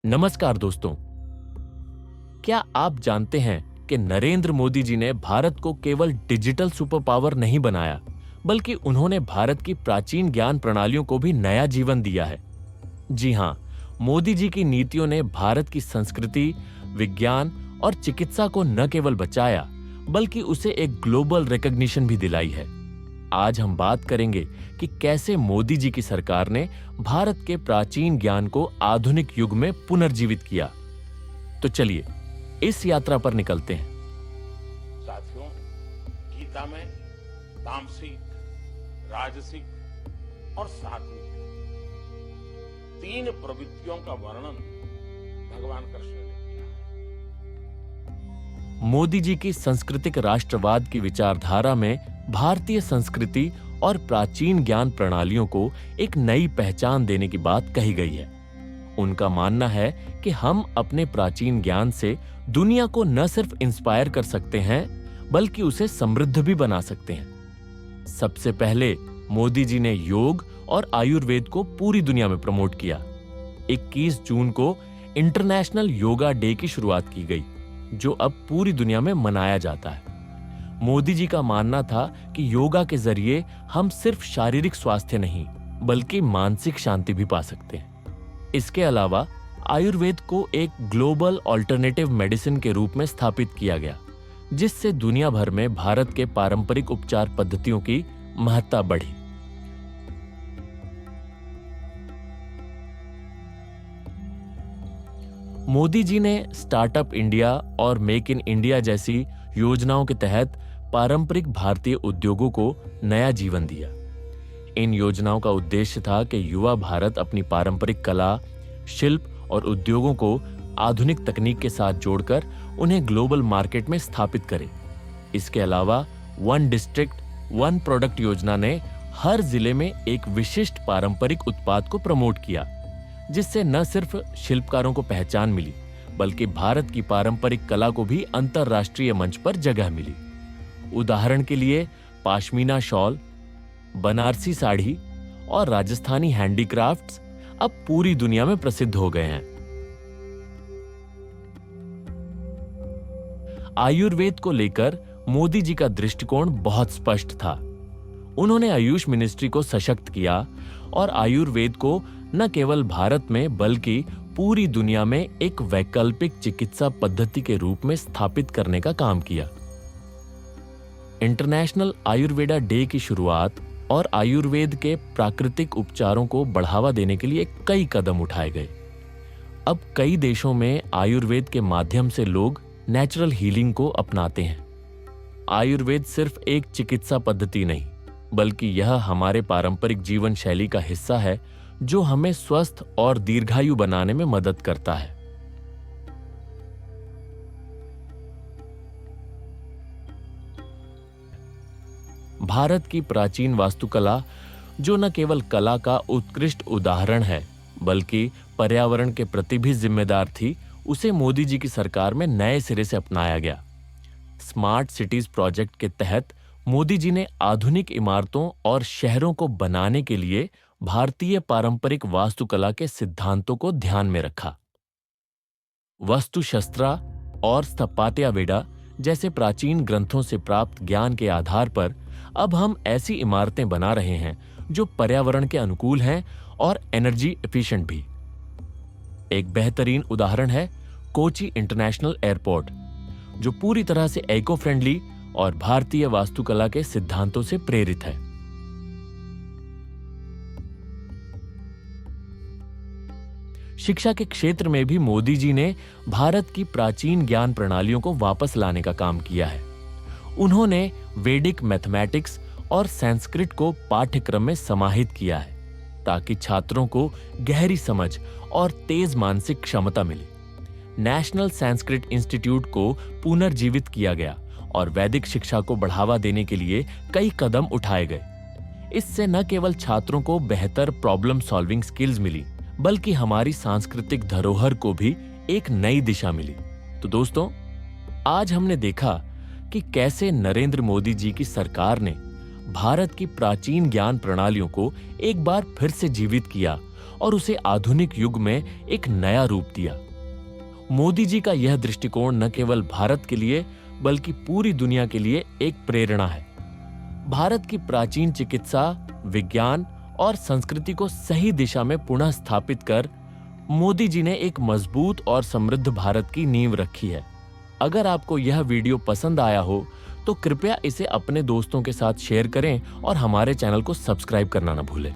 नमस्कार दोस्तों। क्या आप जानते हैं कि नरेंद्र मोदी जी ने भारत को केवल डिजिटल सुपर पावर नहीं बनाया, बल्कि उन्होंने भारत की प्राचीन ज्ञान प्रणालियों को भी नया जीवन दिया है। जी हां, मोदी जी की नीतियों ने भारत की संस्कृति, विज्ञान और चिकित्सा को न केवल बचाया, बल्कि उसे एक ग्लोबल रिकॉग्निशन भी दिलाई है। आज हम बात करेंगे कि कैसे मोदी जी की सरकार ने भारत के प्राचीन ज्ञान को आधुनिक युग में पुनर्जीवित किया। तो चलिए इस यात्रा पर निकलते हैं। साथियों, गीता में तामसिक, राजसिक और सात्विक तीन प्रवृत्तियों का वर्णन भगवान कृष्ण ने किया है। मोदी जी की सांस्कृतिक राष्ट्रवाद की विचारधारा में भारतीय संस्कृति और प्राचीन ज्ञान प्रणालियों को एक नई पहचान देने की बात कही गई है। उनका मानना है कि हम अपने प्राचीन ज्ञान से दुनिया को न सिर्फ इंस्पायर कर सकते हैं, बल्कि उसे समृद्ध भी बना सकते हैं। सबसे पहले मोदी जी ने योग और आयुर्वेद को पूरी दुनिया में प्रमोट किया। 21 जून को इंटरनेशनल योगा डे की शुरुआत की गई, जो अब पूरी दुनिया में मनाया जाता है। मोदी जी का मानना था कि योगा के जरिए हम सिर्फ शारीरिक स्वास्थ्य नहीं, बल्कि मानसिक शांति भी पा सकते हैं। इसके अलावा आयुर्वेद को एक ग्लोबल ऑल्टरनेटिव मेडिसिन के रूप में स्थापित किया गया, जिससे दुनिया भर में भारत के पारंपरिक उपचार पद्धतियों की महत्ता बढ़ी। मोदी जी ने स्टार्टअप इंडिया और मेक इन इंडिया जैसी योजनाओं के तहत पारंपरिक भारतीय उद्योगों को नया जीवन दिया। इन योजनाओं का उद्देश्य था कि युवा भारत अपनी पारंपरिक कला, शिल्प और उद्योगों को आधुनिक तकनीक के साथ जोड़कर उन्हें ग्लोबल मार्केट में स्थापित करे। इसके अलावा वन डिस्ट्रिक्ट वन प्रोडक्ट योजना ने हर जिले में एक विशिष्ट पारंपरिक उत्पाद को प्रमोट किया, जिससे न सिर्फ शिल्पकारों को पहचान मिली, बल्कि भारत की पारंपरिक कला को भी अंतरराष्ट्रीय मंच पर जगह मिली। उदाहरण के लिए पाशमीना शॉल, बनारसी साड़ी और राजस्थानी हैंडीक्राफ्ट्स अब पूरी दुनिया में प्रसिद्ध हो गए हैं। आयुर्वेद को लेकर मोदी जी का दृष्टिकोण बहुत स्पष्ट था। उन्होंने आयुष मिनिस्ट्री को सशक्त किया और आयुर्वेद को न केवल भारत में बल्कि पूरी दुनिया में एक वैकल्पिक चिकित्सा पद्धति के रूप में स्थापित करने का काम किया। इंटरनेशनल आयुर्वेदा डे की शुरुआत और आयुर्वेद के प्राकृतिक उपचारों को बढ़ावा देने के लिए कई कदम उठाए गए। अब कई देशों में आयुर्वेद के माध्यम से लोग नेचुरल हीलिंग को अपनाते हैं। आयुर्वेद सिर्फ एक चिकित्सा पद्धति नहीं, बल्कि यह हमारे पारंपरिक जीवन शैली का हिस्सा है, जो हमें स्वस्थ और दीर्घायु बनाने में मदद करता है। भारत की प्राचीन वास्तुकला, जो न केवल कला का उत्कृष्ट उदाहरण है, बल्कि पर्यावरण के प्रति भी जिम्मेदार थी, उसे मोदी जी की सरकार में नए सिरे से अपनाया गया। स्मार्ट सिटीज प्रोजेक्ट के तहत मोदी जी ने आधुनिक इमारतों और शहरों को बनाने के लिए भारतीय पारंपरिक वास्तुकला के सिद्धांतों को ध्यान में रखा। वास्तुशास्त्र और स्थापत्य जैसे प्राचीन ग्रंथों से प्राप्त ज्ञान के आधार पर अब हम ऐसी इमारतें बना रहे हैं जो पर्यावरण के अनुकूल हैं और एनर्जी एफिशिएंट भी। एक बेहतरीन उदाहरण है कोची इंटरनेशनल एयरपोर्ट, जो पूरी तरह से इको फ्रेंडली और भारतीय वास्तुकला के सिद्धांतों से प्रेरित है। शिक्षा के क्षेत्र में भी मोदी जी ने भारत की प्राचीन ज्ञान प्रणालियों को वापस लाने का काम किया है। उन्होंने वैदिक मैथमेटिक्स और संस्कृत को पाठ्यक्रम में समाहित किया है, ताकि छात्रों को गहरी समझ और तेज मानसिक क्षमता मिले। नेशनल संस्कृत इंस्टीट्यूट को पुनर्जीवित किया गया और वैदिक शिक्षा को बढ़ावा देने के लिए कई कदम उठाए गए। इससे न केवल छात्रों को बेहतर प्रॉब्लम सॉल्विंग स्किल्स मिली, बल्कि हमारी सांस्कृतिक धरोहर को भी एक नई दिशा मिली। तो दोस्तों, आज हमने देखा कि कैसे नरेंद्र मोदी जी की सरकार ने भारत की प्राचीन ज्ञान प्रणालियों को एक बार फिर से जीवित किया और उसे आधुनिक युग में एक नया रूप दिया। मोदी जी का यह दृष्टिकोण न केवल भारत के लिए बल्कि पूरी दुनिया के लिए एक प्रेरणा है। भारत की प्राचीन चिकित्सा, विज्ञान और संस्कृति को सही दिशा में पुनः स्थापित कर मोदी जी ने एक मजबूत और समृद्ध भारत की नींव रखी है। अगर आपको यह वीडियो पसंद आया हो तो कृपया इसे अपने दोस्तों के साथ शेयर करें और हमारे चैनल को सब्सक्राइब करना न भूलें।